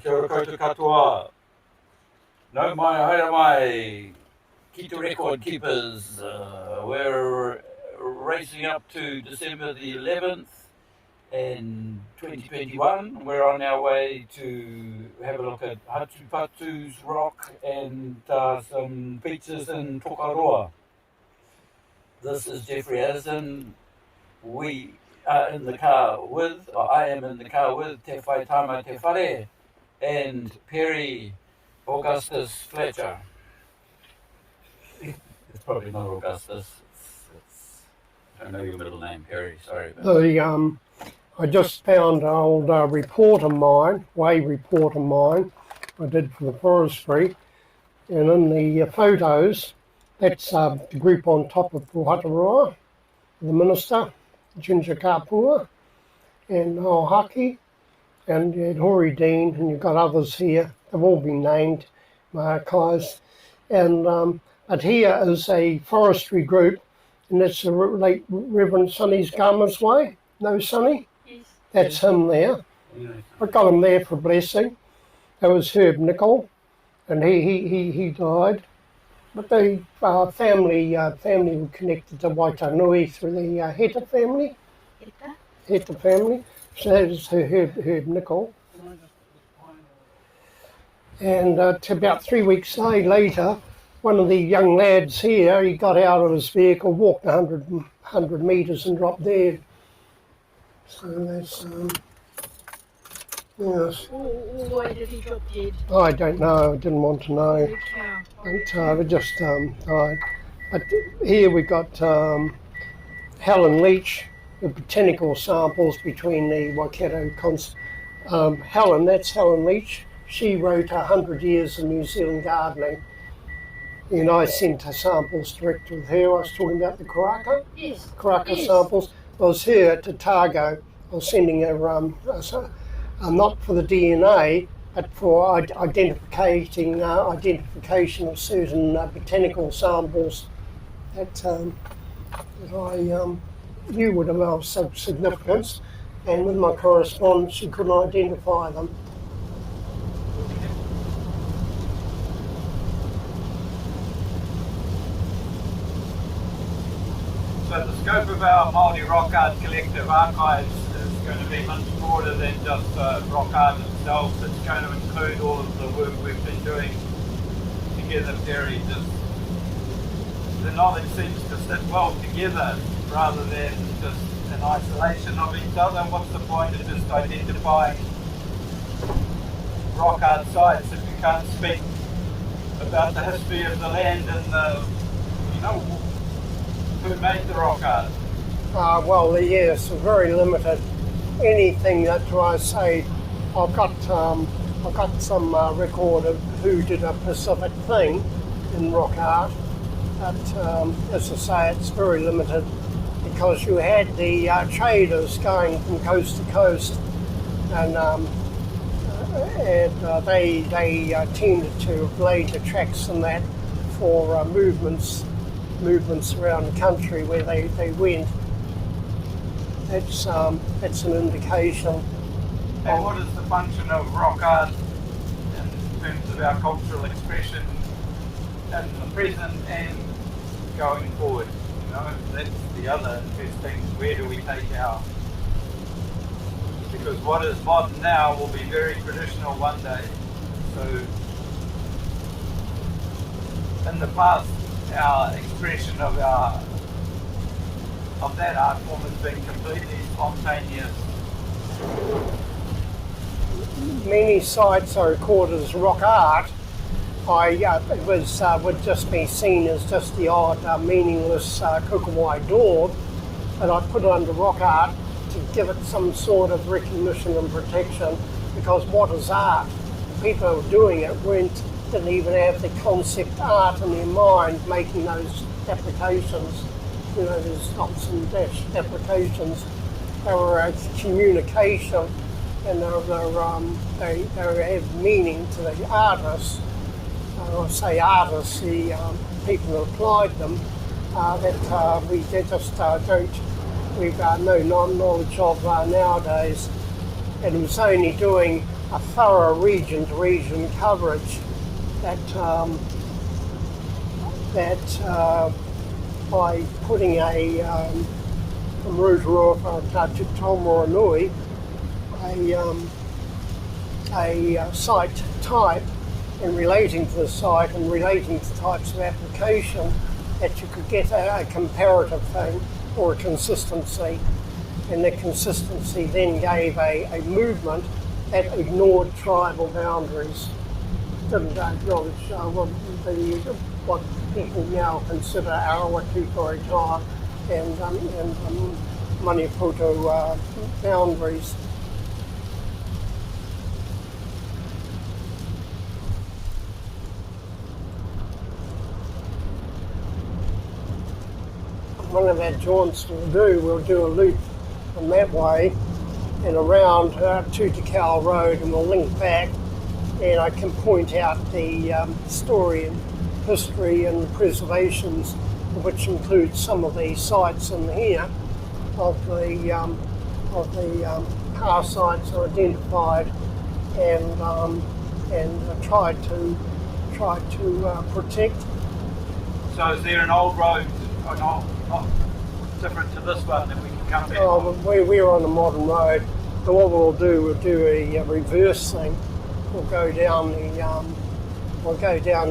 Kia ora koutou katoa. No mai, haere mai, Kita record keepers. We're racing up to December the 11th in 2021. We're on our way to have a look at Hatupatu's rock and some beaches in Tokaroa. This is Jeffrey Addison. We are in the car with, or I am in the car with Te Whaitaima Te Whare and Perry Fletcher. It's probably not Augustus. I don't know your middle name, Perry. Sorry about that. I just found an old report of mine, way report of mine, I did for the forestry, and in the photos, that's the group on top of Pohaturoa, the minister, Ginger Kapua, and Noel Haki, and you had Hori Dean, and you've got others here. They've all been named, my archives. And but here is a forestry group, and that's the late Reverend Sonny's Garmer's Way. No, Sonny? Yes. That's him there. I got him there for blessing. That was Herb Nicol, and he died. But the family were connected to Waitanui through the Heta family. Heta family. So that is Herb Nicol. And about 3 weeks later, one of the young lads here, he got out of his vehicle, walked 100 metres and dropped dead. So that's, yes. Why did he drop dead? I don't know, I didn't want to know. But it just died. But here we got Helen Leach, the botanical samples between the Waikato Helen, that's Helen Leach. She wrote 100 Years of New Zealand Gardening. And I sent her samples direct with her. I was talking about the Karaka. Yes. Karaka samples. I was here at Otago. I was sending her, not for the DNA, but for identification of certain botanical samples that I knew would have of significance. And with my correspondence, she couldn't identify them. So the scope of our Māori Rock Art Collective archives is going to be much broader than just rock art itself. It's going to include all of the work we've been doing together, Perry. Just the knowledge seems to sit well together rather than just in isolation of each other. What's the point of just identifying rock art sites if you can't speak about the history of the land and who made the rock art? Well, yes, very limited. Anything that I say, I've got some record of who did a specific thing in rock art, but as I say, it's very limited because you had the traders going from coast to coast, and they tended to have laid the tracks and that for movements around the country where they went. That's an indication. And what is the function of rock art in terms of our cultural expression in the present and going forward? That's the other interesting. Where do we take our? Because what is modern now will be very traditional one day. So in the past, our expression of that art form has been completely spontaneous. Many sites are recorded as rock art. It would just be seen as just the odd meaningless kukawai daub, but I put it under rock art to give it some sort of recognition and protection, because what is art? The people who were doing it didn't even have the concept art in their mind, making those applications. There's dots and dash applications. They were a communication, and they have meaning to the artists. I say artists, the people who applied them, that we just don't we've no knowledge of nowadays. And it was only doing a thorough region-to-region coverage that by putting from Rotorua to Taumaranui, a site type, and relating to the site and relating to types of application, that you could get a comparative thing or a consistency. And the consistency then gave a movement that ignored tribal boundaries, didn't acknowledge what people now consider Arawaki, Whaitaima and Maniputo boundaries. One of our jaunts we'll do a loop from that way and around to Tikal Road, and we'll link back, and I can point out the story and history and preservations, which includes some of the sites in here of the power sites are identified and tried to protect. So is there an old road, or not different to this one, that we can come back on? We're on a modern road, and what we'll do a reverse thing. We'll go down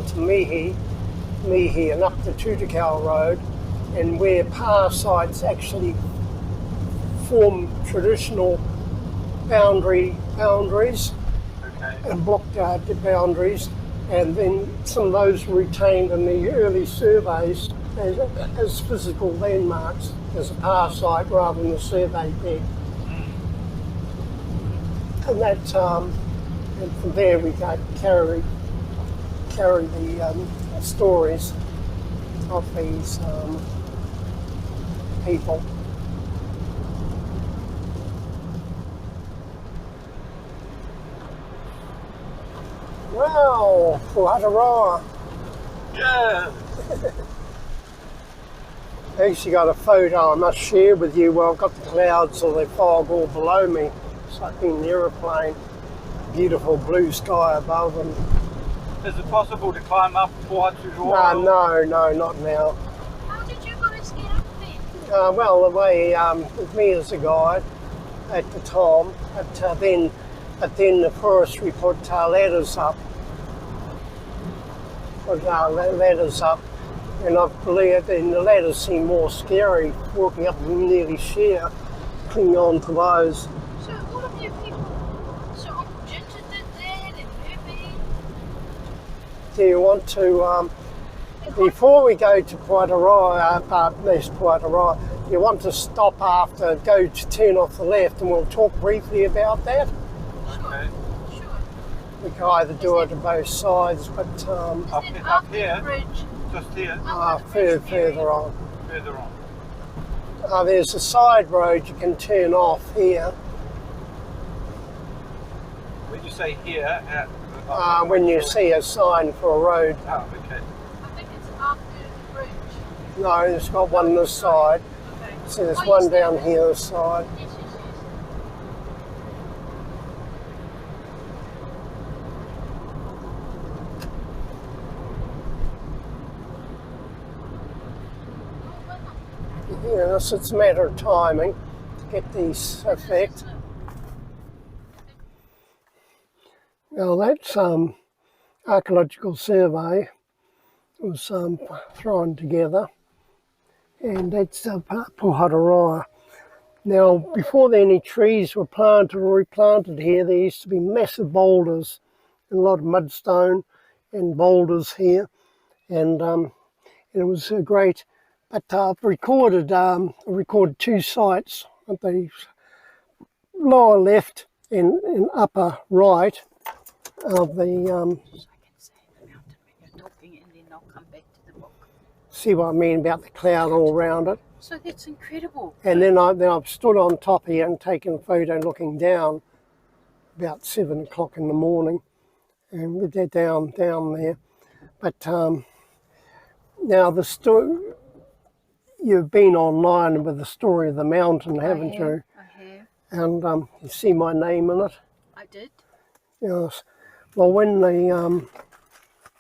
to Mihi and up the Tutukau Road, and where power sites actually form traditional boundaries, Okay. and block boundaries, and then some of those were retained in the early surveys as physical landmarks as a power site rather than a survey bed. And that, and from there we carry the stories of these people. Wow, Pohaturoa. Yeah. I actually got a photo I must share with you. Well, I've got the clouds or the fog all below me. It's like being an aeroplane. Beautiful blue sky above them. Is it possible to climb up Pohaturoa? No, not now. How did you guys get up there? Well, the way with me as a guide at the time, but then the forestry put ladders up. And I believe then the ladders seem more scary, walking up nearly sheer, clinging on to those. So all of you people, so Uncle Ginger did that and Herbie. Do you want to, before we go to Pohaturoa, East Pohaturoa, you want to stop after, turn off the left, and we'll talk briefly about that. Okay. Sure. We can either do it on both sides, but Up here? The bridge. Just here? further on. Further on. There's a side road you can turn off here. When you say here, When you see a sign for a road. Oh, okay. I think it's after the bridge. No, there's got one on this side. Okay. See, there's Oh, one yes, down there here this side. Yes, yes, yes. Yes, it's a matter of timing to get these effect. Well, that's archaeological survey was thrown together, and that's Pohaturoa. Now, before any trees were planted or replanted here, there used to be massive boulders and a lot of mudstone and boulders here, and it was a great. But I've recorded two sites at the lower left and upper right of the. I can say the mountain when you're talking, and then I'll come back to the book. See what I mean about the cloud all around it. So that's incredible. And then I've stood on top here and taken a photo looking down about 7 o'clock in the morning, and with that down there. But now you've been online with the story of the mountain, haven't you? I have. And you see my name in it. I did. Yes. Well, when the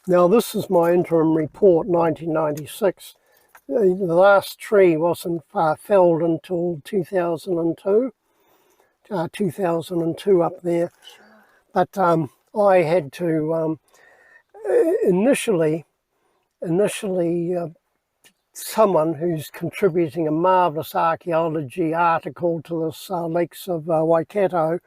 now this is my interim report, 1996. The last tree wasn't felled until 2002. 2002 up there. But I had to initially someone who's contributing a marvellous archaeology article to this lakes of Waikato.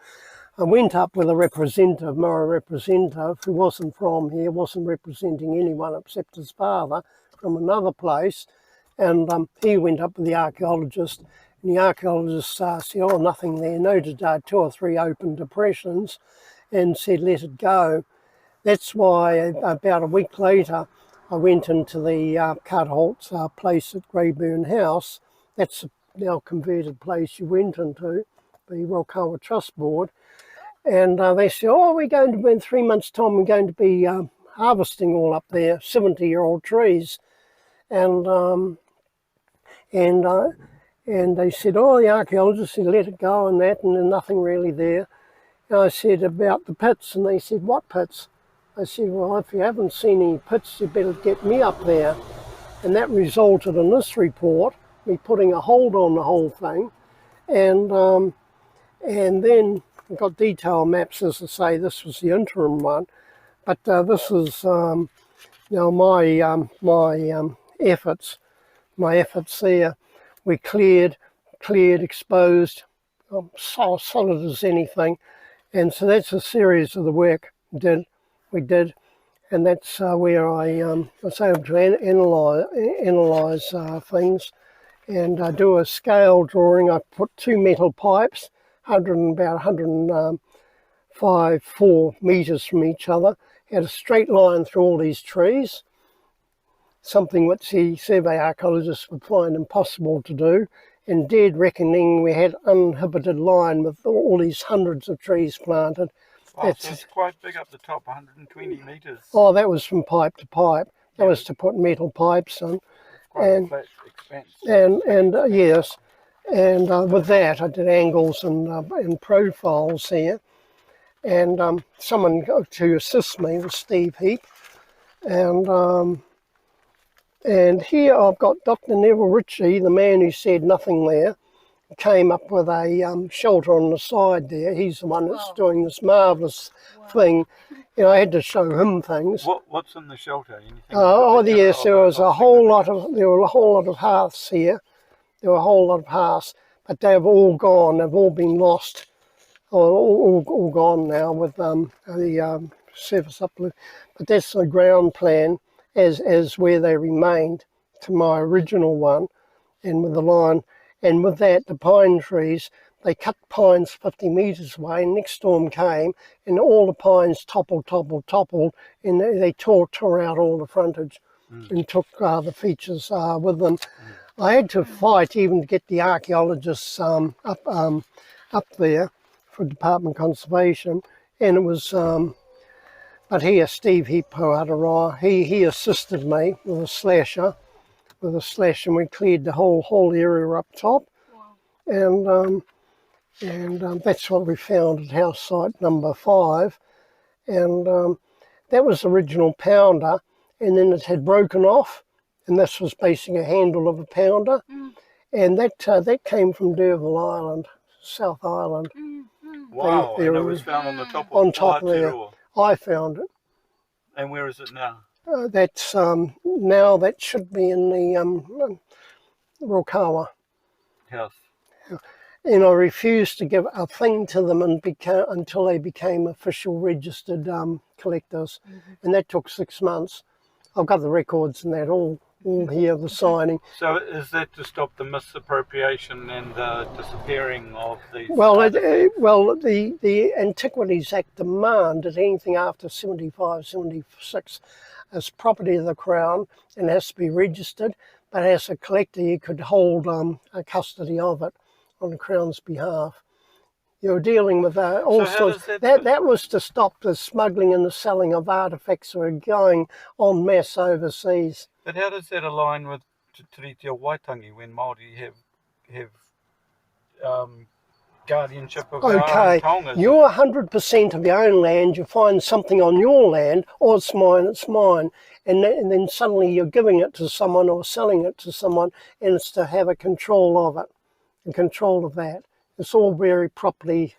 I went up with a representative, Maori representative, who wasn't from here, wasn't representing anyone except his father from another place, and he went up with the archaeologist, and the archaeologist said, oh, nothing there, noted 2 or 3 open depressions, and said, let it go. That's why about a week later, I went into the Carterholt's place at Greyburn House. That's the now converted place you went into, the Rokawa Trust Board. And they said, oh, we're going to be in 3 months' time, we're going to be harvesting all up there, 70-year-old trees. And they said, oh, the archaeologists said, let it go and that, and there's nothing really there. And I said, about the pits, and they said, what pits? I said, well, if you haven't seen any pits, you better get me up there. And that resulted in this report, me putting a hold on the whole thing. And then we got detail maps, as I say, this was the interim one. But this is, you know, my efforts there. We cleared, exposed, solid as anything. And so that's a series of the work we did, and that's where I was able to analyse things and do a scale drawing. I put 2 metal pipes, about 4 metres from each other, had a straight line through all these trees, something which the survey archaeologists would find impossible to do, and dead reckoning we had uninhibited line with all these hundreds of trees planted. Oh, so it's quite big up the top, 120 metres. Oh, that was from pipe to pipe. That was to put metal pipes on. Quite a flat expanse. And yes, and with that I did angles and profiles here. And someone to assist me was Steve Heap. And here I've got Dr. Neville Ritchie, the man who said nothing there, came up with a shelter on the side there. He's the one that's doing this marvellous thing. You know, I had to show him things. What's in the shelter? Anything Yes, there were a whole lot of hearths here. There were a whole lot of hearths, but they've all gone. They've all been lost. All gone now with the surface uplift. But that's the ground plan as where they remained to my original one, and with the line. And with that, the pine trees, they cut pines 50 metres away, and next storm came, and all the pines toppled, and they tore out all the frontage and took the features with them. I had to fight even to get the archaeologists up there for Department of Conservation, and it was, but here, Steve Heap Pohaturoa, he assisted me with a slasher, and we cleared the whole area up top. Wow. And that's what we found at house site number 5, and that was the original pounder, and then it had broken off, and this was basically a handle of a pounder, and that came from D'Urville Island, South Island. Wow, and it was found on the top of there. I found it. And where is it now? That's now that should be in the Rokawa house. And I refused to give a thing to them until they became official registered collectors, and that took 6 months. I've got the records and that all here, the signing. So is that to stop the misappropriation and the disappearing of these? Well, the Antiquities Act demand that anything after 75, 76 is property of the Crown and has to be registered, but as a collector you could hold a custody of it on the Crown's behalf. You're dealing with all sorts. That was to stop the smuggling and the selling of artefacts that were going en masse overseas. But how does that align with to tiriti o Waitangi when Māori have guardianship of our own Okay, taongas. you're 100% of your own land, you find something on your land, oh, it's mine, and then suddenly you're giving it to someone or selling it to someone, and it's to have a control of it, and control of that. It's all very properly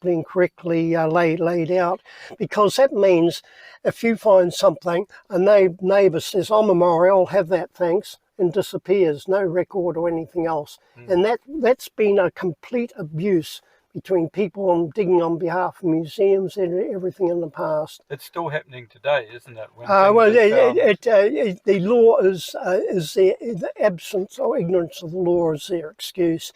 and correctly laid out, because that means if you find something, a neighbour says, I'm a Maori, I'll have that, thanks, and disappears, no record or anything else. And that's been a complete abuse between people digging on behalf of museums and everything in the past. It's still happening today, isn't it? When The law is the absence or ignorance of the law is their excuse.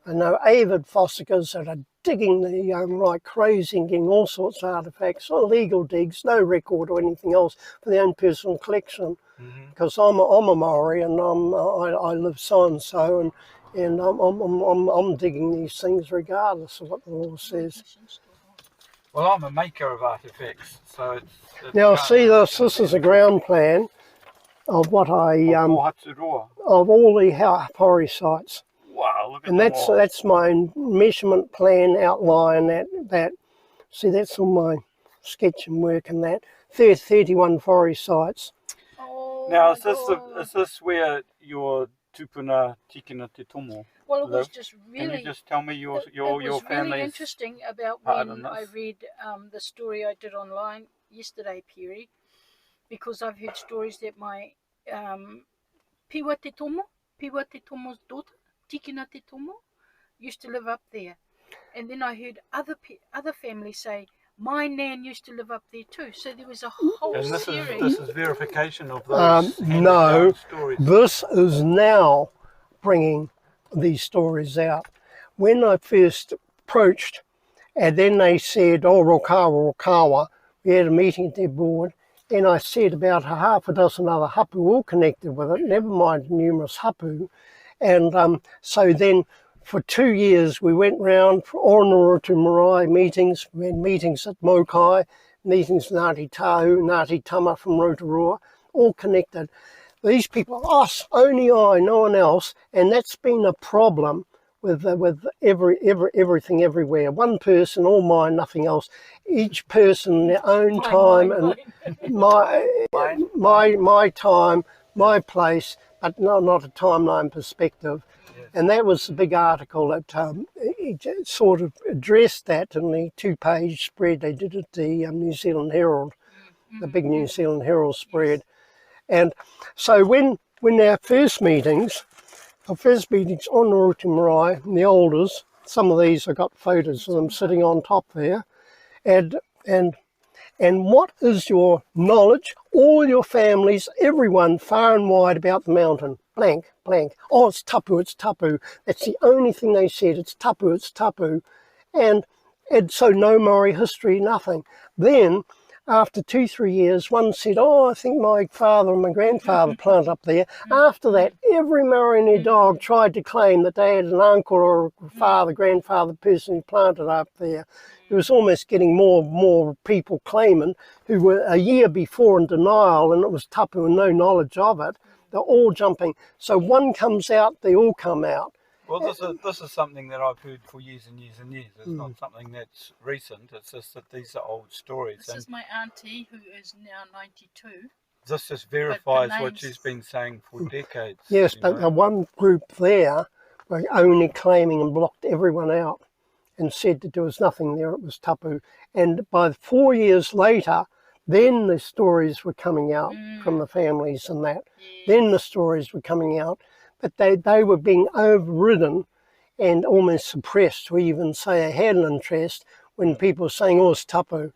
I know avid fossickers that are digging like crazy and getting all sorts of artefacts, illegal digs, no record or anything else for their own personal collection. Because I'm a Maori and I live so and so, and I'm digging these things regardless of what the law says. Well, I'm a maker of artefacts, so it's now see this is a ground plan of what Pohaturoa. of all the Hapori sites. Wow, look at And that's my measurement plan outline. That see, that's all my sketch and work and that. 31 forest sites. Oh, Now, my is this where your tupuna tikina te tomo Well, it was live? just Can really. you just tell me your It was family's really interesting about part when in I this? read the story I did online yesterday, Perry, because I've heard stories that my Piwa te Tomo's daughter, Tikina te Tomo, used to live up there. And then I heard other families say, my nan used to live up there too. So there was a whole And this series. is verification of those No, stories. this is now bringing these stories out. When I first approached, and then they said, oh, Rokawa, we had a meeting at their board, and I said about half a dozen other hapu all connected with it, never mind numerous hapu. And so then for 2 years we went round for Ornora to Marae meetings. We had meetings at Mokai, meetings with Ngāti Tahu, Ngāti Tama from Rotorua, all connected. These people, us, only I, no one else, and that's been a problem with everything everywhere. One person, all mine, nothing else. Each person their own time and my time, my place, but not a timeline perspective. Yes. And that was the big article that it sort of addressed that in the 2-page spread they did at the New Zealand Herald, the big New Zealand Herald spread. And so when our first meetings on the Rotu Marae, the elders, some of these I got photos of them sitting on top there, and what is your knowledge, all your families, everyone far and wide about the mountain? Blank. Oh, it's tapu. That's the only thing they said, it's tapu. And so no Maori history, nothing. Then, after 2-3 years, one said, oh, I think my father and my grandfather planted up there. After that, every Maori and their dog tried to claim that they had an uncle or a grandfather person who planted up there. It was almost getting more people claiming who were a year before in denial, and it was tapu and no knowledge of it. They're all jumping. So one comes out, they all come out. Well, this is something that I've heard for years and years and years. It's not something that's recent. It's just that these are old stories. This is my auntie, who is now 92. This just verifies what names- she's been saying for decades. Yes, but the one group there were only claiming and blocked everyone out and said that there was nothing there, it was tapu. And by 4 years later, then the stories were coming out from the families and that. Yes. Then the stories were coming out, but they were being overridden and almost suppressed to even say they had an interest when people were saying, oh, it's tapu.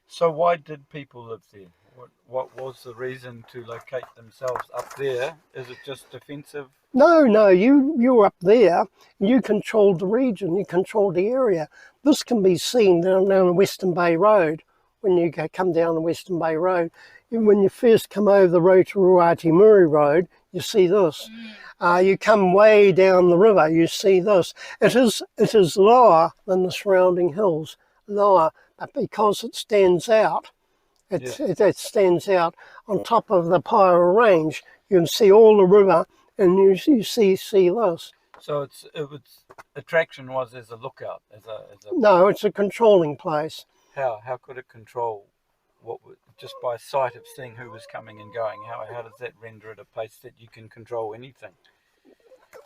So why did people live there? What was the reason to locate themselves up there? Is it just defensive? No, you were up there, you controlled the region, you controlled the area. This can be seen down the Western Bay Road, when you come down the Western Bay Road. When you first come over the Rotorua Muri Road, you see this. You come way down the river, you see this. It is lower than the surrounding hills, lower, but because it stands out, it stands out on top of the Pyra Range. You can see all the river and you see this. So its attraction was as a lookout, as a. No, it's a controlling place. How could it control just by sight of seeing who was coming and going? How does that render it a place that you can control anything?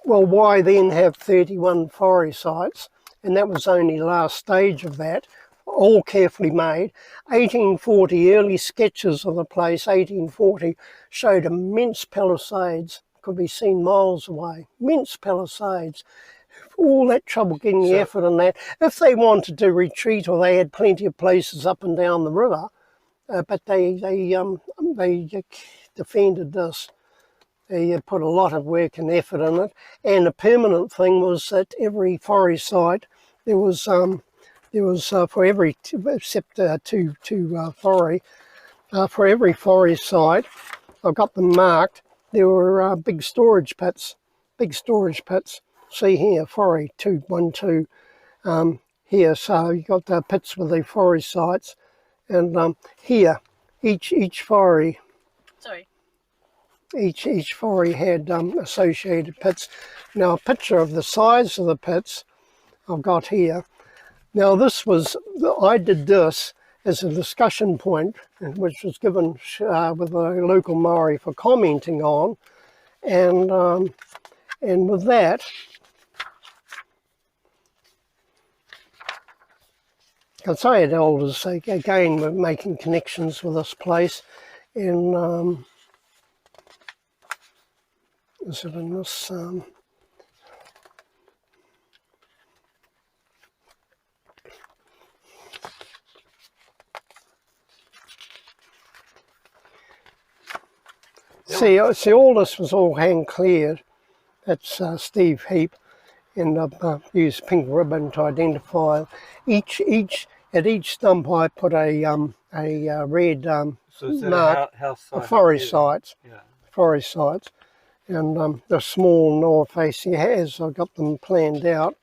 Well, why then have 31 forest sites? And that was only the last stage of that, all carefully made. 1840, early sketches of the place, 1840, showed immense palisades, could be seen miles away, immense palisades. All that trouble getting the effort in that. If they wanted to retreat, or they had plenty of places up and down the river, but they defended this. They put a lot of work and effort in it, and the permanent thing was that every forest site there was for every except two for every forest site. I've got them marked. There were big storage pits. See here, 48212. Here, so you got the pits with the forest sites, and here, each forest. Sorry. Each forest had associated pits. Now, a picture of the size of the pits I've got here. Now, I did this as a discussion point, which was given with the local Maori for commenting on, and with that, because I had elders again were making connections with this place, and is it in this? See, all this was all hand cleared. That's Steve Heap, and I've used pink ribbon to identify each. At each stump, I put a red So is that mark a house site? of forest sites. Yeah. Forest sites, and the small north facing has. I've got them planned out.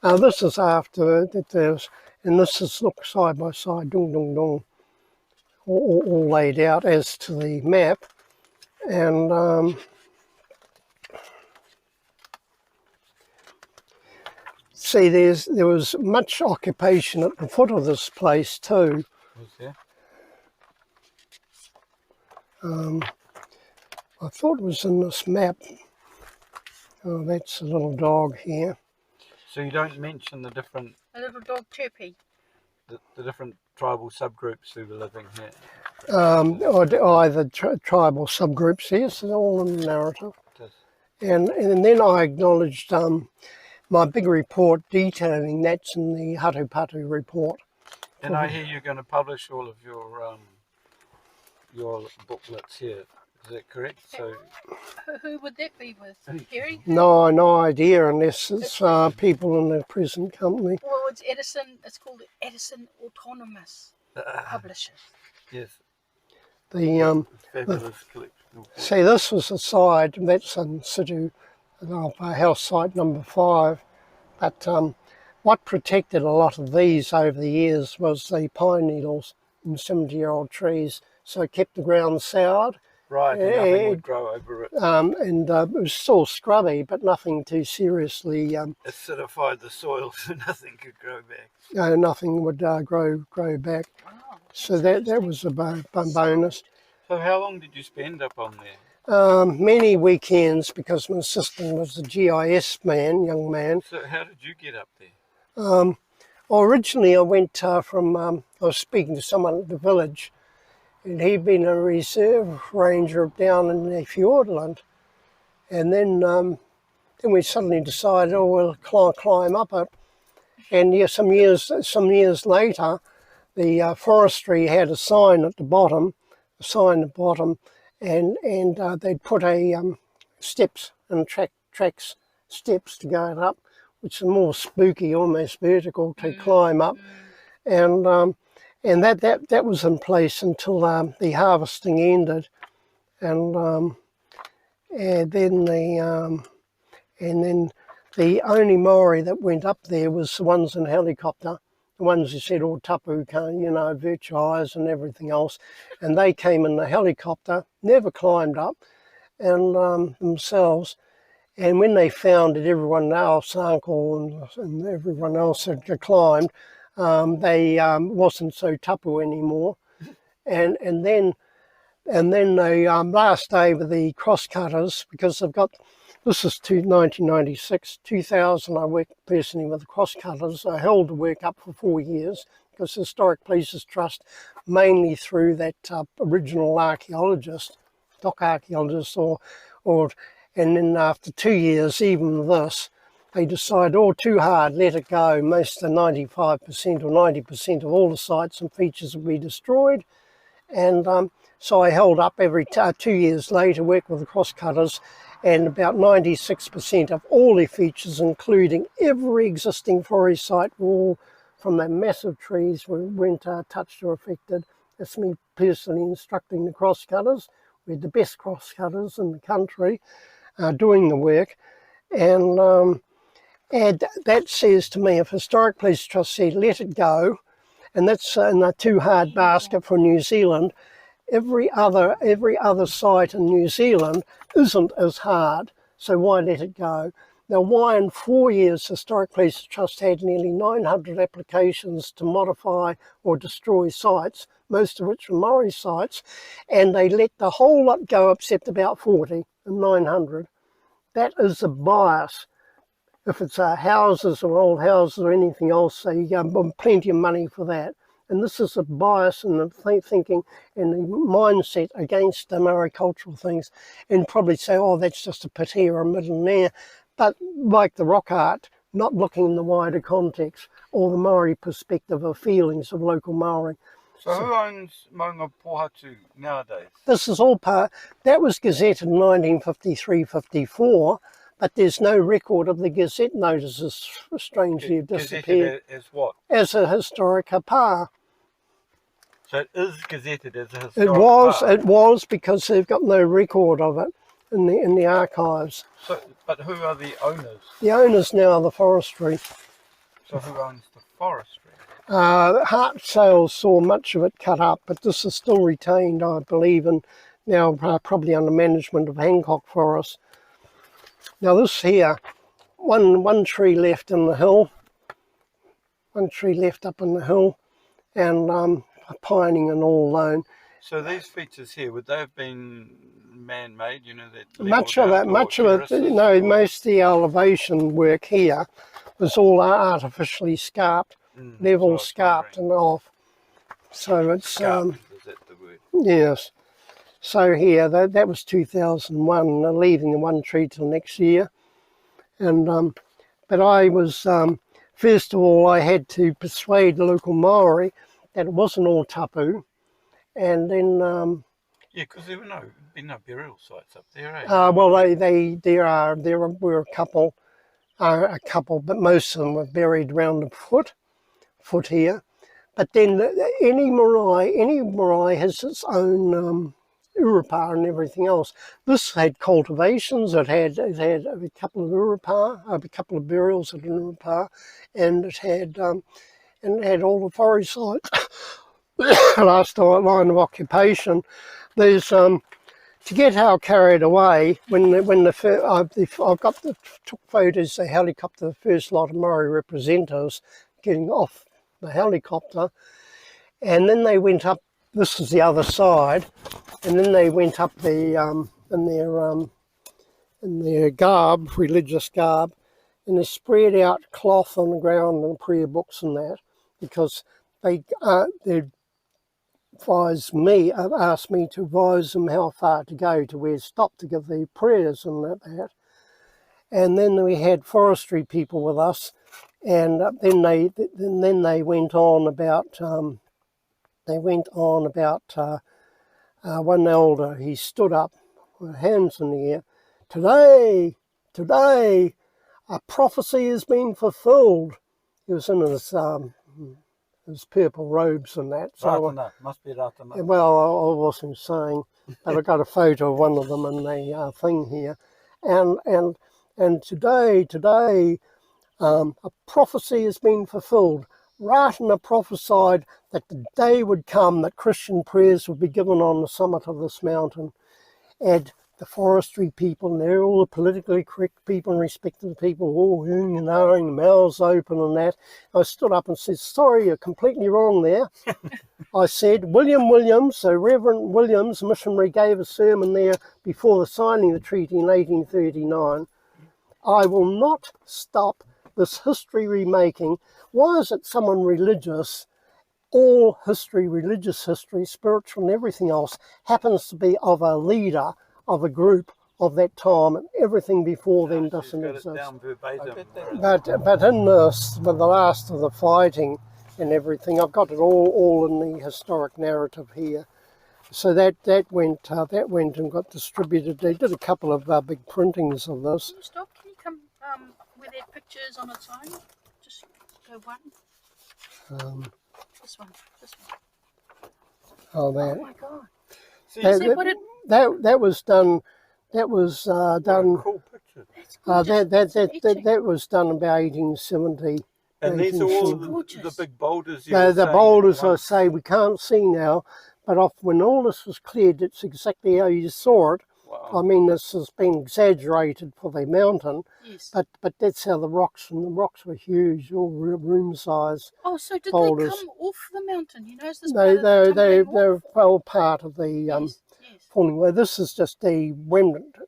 This is after that there's, and this is look side by side, all laid out as to the map, and see, there was much occupation at the foot of this place too. Was there? I thought it was in this map. Oh, that's a little dog here. So you don't mention the different, A little dog chirpy. the different tribal subgroups who were living here? Or either tribal subgroups, yes, it's all in the narrative. And then I acknowledged my big report detailing that's in the Hatupatu report. And I hear you're going to publish all of your booklets here. Is that correct? So Who would that be with? Perry? No idea, unless it's people in the present company. Well, it's Addison. It's called Addison Autonomous Publishers. yes, The fabulous collection. see, this was a side that's in situ of house site number 5, but what protected a lot of these over the years was the pine needles and 70-year-old trees, so it kept the ground soured. Right, and nothing would grow over it. And it was still scrubby, but nothing too seriously. Acidified the soil so nothing could grow back. Nothing would grow back. Wow. So that was a bonus. So how long did you spend up on there? Many weekends, because my sister was a GIS young man. So how did you get up there? Originally I went from, I was speaking to someone at the village, and he'd been a reserve ranger down in the Fiordland. And then we suddenly decided, oh, we'll climb up it. And yeah, some years later, the forestry had a sign at the bottom, and they'd put a steps and tracks steps to go up, which are more spooky, almost vertical to climb up, and that was in place until the harvesting ended, and then the only Maori that went up there was the ones in helicopter. The ones who said all tapu, virtualize and everything else, and they came in the helicopter, never climbed up, and themselves, And when they found that everyone else, Uncle and everyone else had climbed, they wasn't so tapu anymore. And then they last day with the crosscutters, because they've got, this is 1996, 2000 I worked personally with the crosscutters. I held the work up for 4 years because Historic Places Trust, mainly through that original archaeologist, dock archaeologist, and then after 2 years, even this, they decided, oh, too hard, let it go. Most of 95% or 90% of all the sites and features will be destroyed. And so I held up every 2 years later, worked with the crosscutters, and about 96% of all their features, including every existing forest site, were all from the massive trees weren't touched or affected. That's me personally instructing the crosscutters. We had the best crosscutters in the country doing the work. And that says to me, if Historic Places Trust said, let it go, and that's in the too hard basket for New Zealand, every other site in New Zealand isn't as hard, so why let it go? Now, why in 4 years Historic Places Trust had nearly 900 applications to modify or destroy sites, most of which were Maori sites, and they let the whole lot go except about 40 and 900. That is a bias. If it's houses or old houses or anything else, they plenty of money for that. And this is a bias in the thinking and the mindset against the Maori cultural things, and probably say, oh, that's just a pit here or a middle there. But like the rock art, not looking in the wider context or the Maori perspective or feelings of local Maori. So who owns Maunga Pohaturoa nowadays? This is all part, that was gazetted in 1953-54, but there's no record of the gazette notices, strangely have disappeared. Gazetted as what? As a historic pa. So it is gazetted as a historic pa? It was, because they've got no record of it in the archives. So, but who are the owners? The owners now are the forestry. So who owns the forestry? Hart Sales saw much of it cut up, but this is still retained, I believe, and now probably under management of Hancock Forest. Now this here, one tree left in the hill, one tree left up in the hill, and pining and all alone. So these features here, would they have been man-made? You know, that Much of it, no, most of the elevation work here was all artificially scarped, level scarped and off. So it's Scarped, is that the word? Yes. So here, that was 2001, leaving the one tree till next year. And but I was, first of all, I had to persuade the local Maori that it wasn't all tapu. And then... yeah, because there were no burial sites up there, eh? well, there were a couple, but most of them were buried around a foot here. But then any marae has its own urupa and everything else. This had cultivations. It had a couple of urupa, a couple of burials at an urupa, and it had all the forest sites. Last line of occupation. There's to get how carried away took photos. The helicopter, the first lot of Maori representatives getting off the helicopter, and then they went up. This is the other side, and then they went up in their garb, religious garb, and they spread out cloth on the ground and prayer books and that, because they asked me to advise them how far to go, to where to stop to give the prayers and that. And then we had forestry people with us, and then they went on about one elder. He stood up with hands in the air. Today, a prophecy has been fulfilled. He was in his purple robes and that. So Ratana, must be Ratana. well, I wasn't saying, but I got a photo of one of them in the thing here. And today, a prophecy has been fulfilled. Ratana prophesied that the day would come that Christian prayers would be given on the summit of this mountain. And the forestry people, and they're all the politically correct people and respected people, all knowing, mouths open and that. I stood up and said, sorry, you're completely wrong there. I said, William Williams, so Reverend Williams, missionary, gave a sermon there before the signing of the treaty in 1839. I will not stop this history remaking. Why is it someone religious, all history, religious history, spiritual and everything else, happens to be of a leader of a group of that time, and everything before then doesn't exist. But in this, with the last of the fighting and everything, I've got it all in the historic narrative here. So that went and got distributed. They did a couple of big printings of this. Can you stop? Can you come with their pictures on its own? Just go one. This one. Oh, that. Oh my God. That was done. That was done. Cool picture. That was done about 1870. And these are all the big boulders. The boulders, I say, we can't see now, but when all this was cleared, it's exactly how you saw it. Wow. I mean, this has been exaggerated for the mountain, Yes. but that's how the rocks were huge, all room size. Oh, so did boulders. they come off the mountain? You know, is this No, part of the they're well part of the yes. falling away. This is just the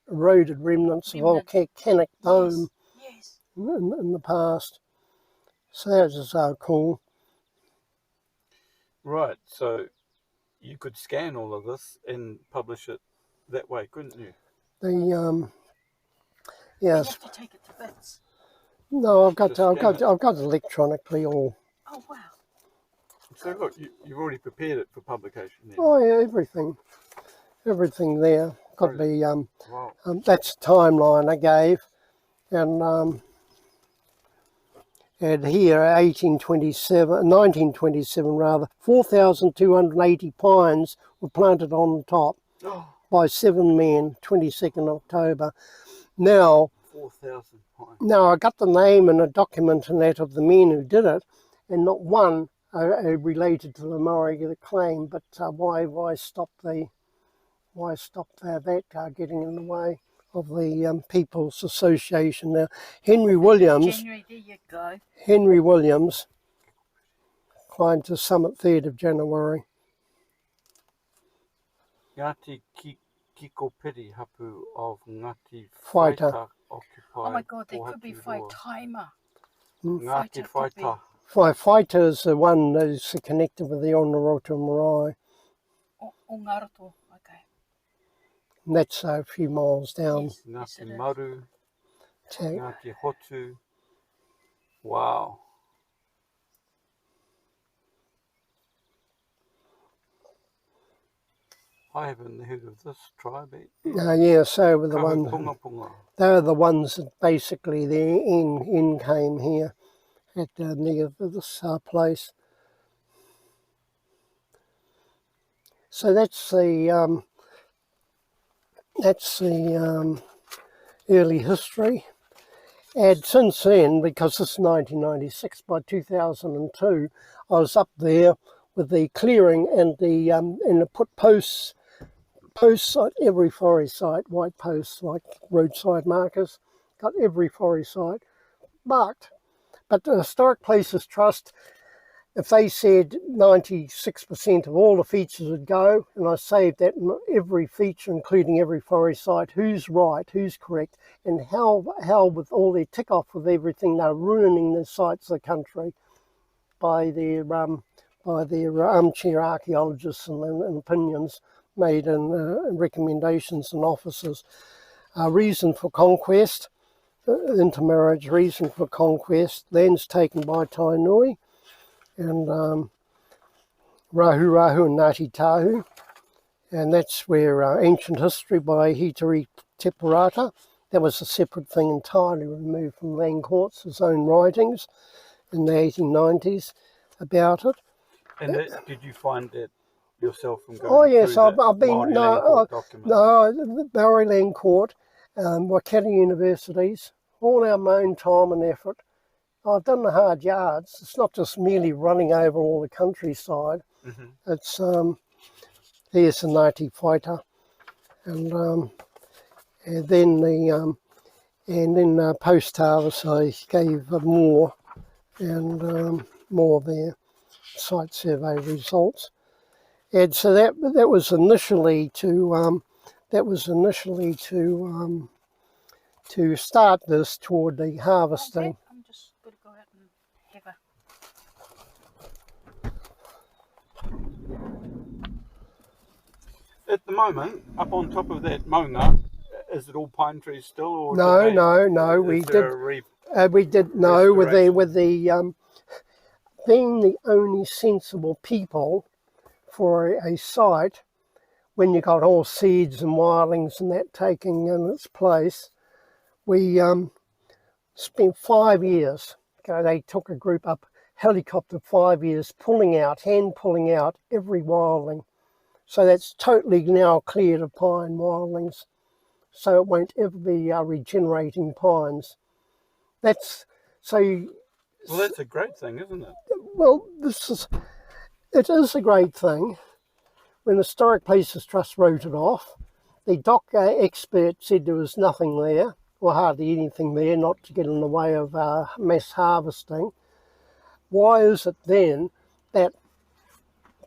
eroded remnants of volcanic dome Yes. in the past. So that is cool. Right, so you could scan all of this and publish it that way, couldn't you? Yes. You have to take it to bits. No, I've got it electronically all. Oh wow. So look, you've already prepared it for publication there. Oh yeah, everything there. Got to be Wow. that's the timeline I gave, and here 1927 rather, 4,280 pines were planted on the top by 7 men, 22nd October. Now 4,000 pines. Now I got the name and a document and that of the men who did it, and not one related to the Maori claim. But why stop that getting in the way of the People's Association? Now Henry Williams. January, there you go. Henry Williams climbed to summit 3rd of January. Ngāti Kiko Piri hapu of Ngāti Whaita. Oh my God, they could be Whaitaima. Ngāti Whaita. Whaita is the one that is connected with the Onoroto Marae. O Ngaroto, okay. And that's a few miles down. Yes. Ngāti Maru. Ngāti Hotu. Wow. I haven't heard of this tribe. Yeah, so were the ones. Punga Punga. They were the ones that basically the in came here at near this place. So that's the early history. And since then, because this is 1996, by 2002, I was up there with the clearing and the put posts at every forest site, white posts like roadside markers, got every forest site. But the Historic Places Trust, if they said 96% of all the features would go, and I saved that in every feature, including every forest site, who's right, who's correct, and how with all their tick off with everything, they're ruining the sites of the country by their armchair archaeologists and opinions made and recommendations and offices. Reason for conquest, intermarriage, reason for conquest, lands taken by Tainui, and Rahu Rahu and Ngāti Tahu, and that's where ancient history by Hitari Teparata, that was a separate thing entirely removed from Land Court's his own writings in the 1890s about it. And did you find that yourself from going Oh yes, through I've been the Maori Land Court, Waikato universities, all our own time and effort. I've done the hard yards. It's not just merely running over all the countryside. It's here's the Ngāti Whaita, and and then post harvest I gave more and more of their site survey results. And so that was initially to to start this toward the harvesting. Okay, I'm just going to go out and have a... At the moment, up on top of that maunga, is it all pine trees still? Or No. We did no with the being the only sensible people for a site when you got all seeds and wildlings and that taking in its place. We spent 5 years. They took a group up helicopter 5 years, hand pulling out every wildling. So that's totally now cleared of pine wildlings. So it won't ever be regenerating pines. Well, that's a great thing, isn't it? Well, it is a great thing. When the Historic Places Trust wrote it off, the DOC expert said there was nothing there, or hardly anything there, not to get in the way of mass harvesting. Why is it then that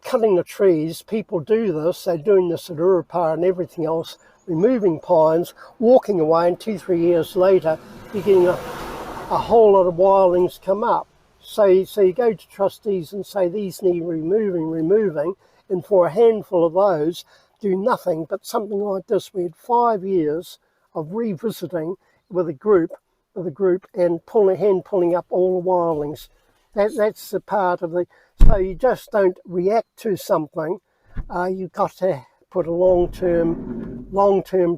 cutting the trees, people do this, they're doing this at Urupā and everything else, removing pines, walking away, and 2-3 years later you're getting a whole lot of wildlings come up. So you go to trustees and say these need removing, and for a handful of those do nothing but something like this. We had 5 years of revisiting with a group and hand pulling up all the wildlings. That's the part of the... So you just don't react to something. You've got to put a long-term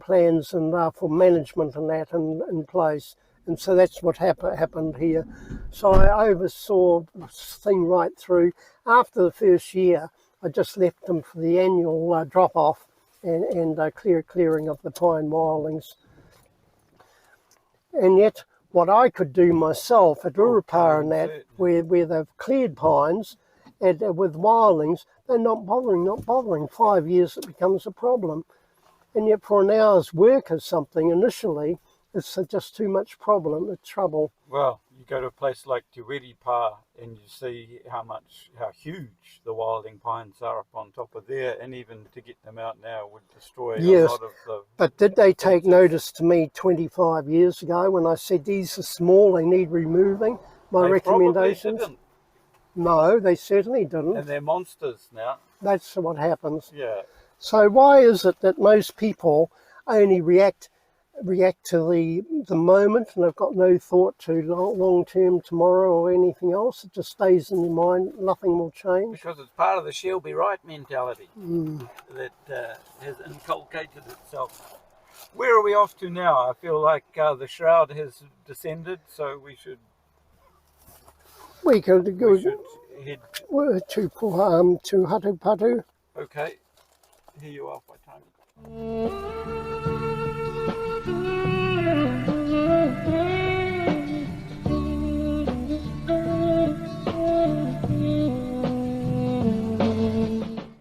plans and for management and that in place. And so that's what happened here. So I oversaw this thing right through. After the first year, I just left them for the annual drop-off and clearing of the pine wildlings. And yet, what I could do myself at Urupā and that, where they've cleared pines, and with wildlings, they're not bothering. 5 years it becomes a problem. And yet for an hour's work or something, initially, it's just too much trouble. Well, you go to a place like TeWhare and you see how huge the wilding pines are up on top of there, and even to get them out now would destroy a lot of the... But did they take notice to me 25 years ago when I said these are small, they need removing? My recommendations? No, they certainly didn't. And they're monsters now. That's what happens. Yeah. So why is it that most people only react to the moment and have got no thought to long-term tomorrow or anything else? It just stays in their mind, nothing will change. Because it's part of the she'll be right mentality that has inculcated itself. Where are we off to now? I feel like the shroud has descended, so we should head to Hatupatu. Okay, here you are, Whaitaima.